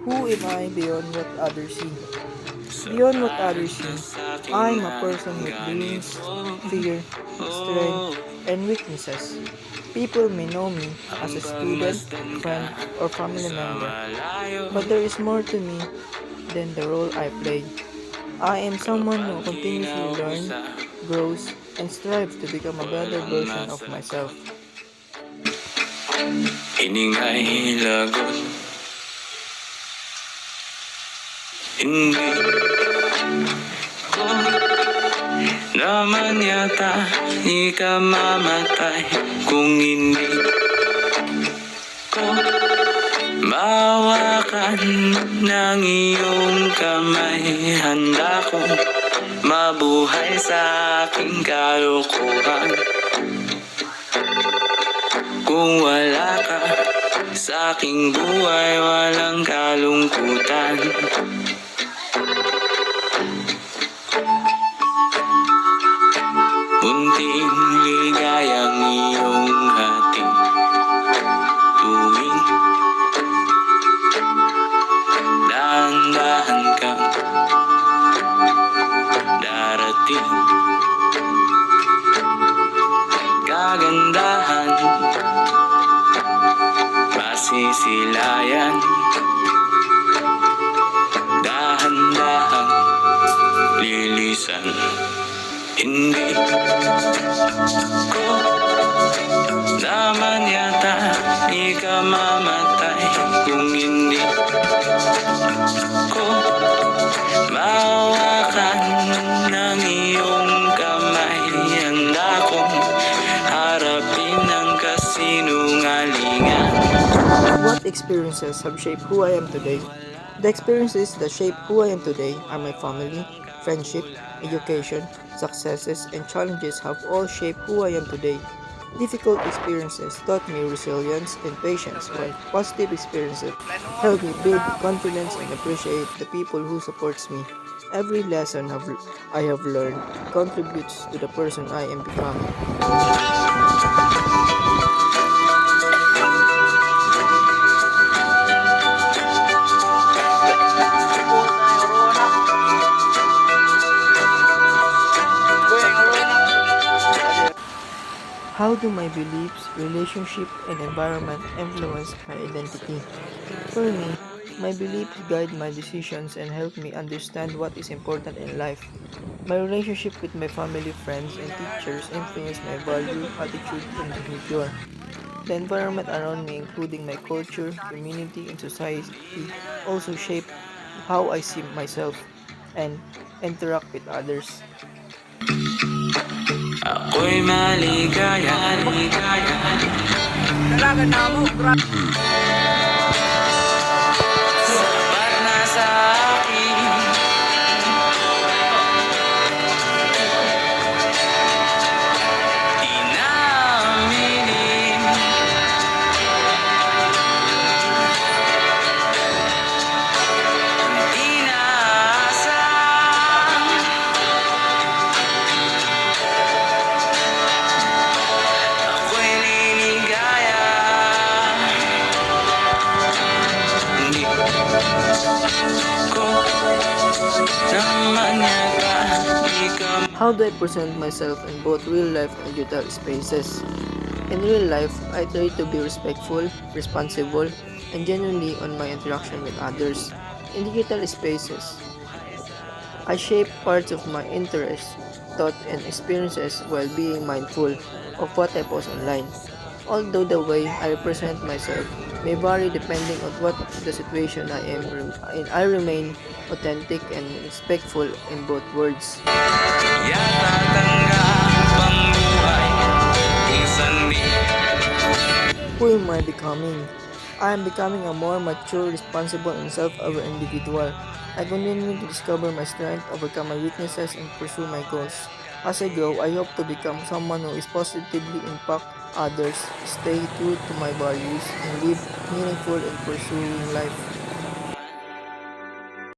Who am I beyond what others see? Beyond what others see, I'm a person with dreams, fear, strength, and weaknesses. People may know me as a student, friend, or family member, but there is more to me than the role I play. I am someone who continuously learns, grows, and strives to become a better version of myself. Iningay lagot, hindi ko naman yata ikamamatay kung hindi ko mawakan ng iyong kamay. Handa kong mabuhay sa aking kalukuhan kung wala ka sa aking buhay, walang kalungkutan. Unting ligayang iyong hati tuwing dahan-dahan kang darating. Kagandahan masisilayan, dahan-dahan lilisan. Hindi ko naman yata ikamamatay kung hindi ko mawakan ng iyong kamay. Handa kong harapin ang kasinungalingan. What experiences have shaped who I am today? The experiences that shape who I am today are my family, friendship, education, successes, and challenges have all shaped who I am today. Difficult experiences taught me resilience and patience, while positive experiences helped me build confidence and appreciate the people who supports me. Every lesson I have learned contributes to the person I am becoming. How do my beliefs, relationship, and environment influence my identity? For me, my beliefs guide my decisions and help me understand what is important in life. My relationship with my family, friends, and teachers influence my value, attitude, and behavior. The environment around me, including my culture, community, and society, also shape how I see myself and interact with others. Ako'y maligaya, maligaya. Sapat na sa akin inaaminin. Inaasam ako'y liligaya. Hindi ko naman yata ikaw. How do I present myself in both real life and digital spaces? In real life, I try to be respectful, responsible, and genuinely on my interaction with others. In digital spaces, I shape parts of my interests, thoughts, and experiences while being mindful of what I post online. Although the way I represent myself may vary depending on what the situation I am in, I remain authentic and respectful in both words. Yata tanggap ang buhay kung sandi. Who am I becoming? I am becoming a more mature, responsible, and self-aware individual. I continue to discover my strength, overcome my weaknesses, and pursue my goals. As I grow, I hope to become someone who is positively impact others, stay true to my values, and live meaningful in pursuing life.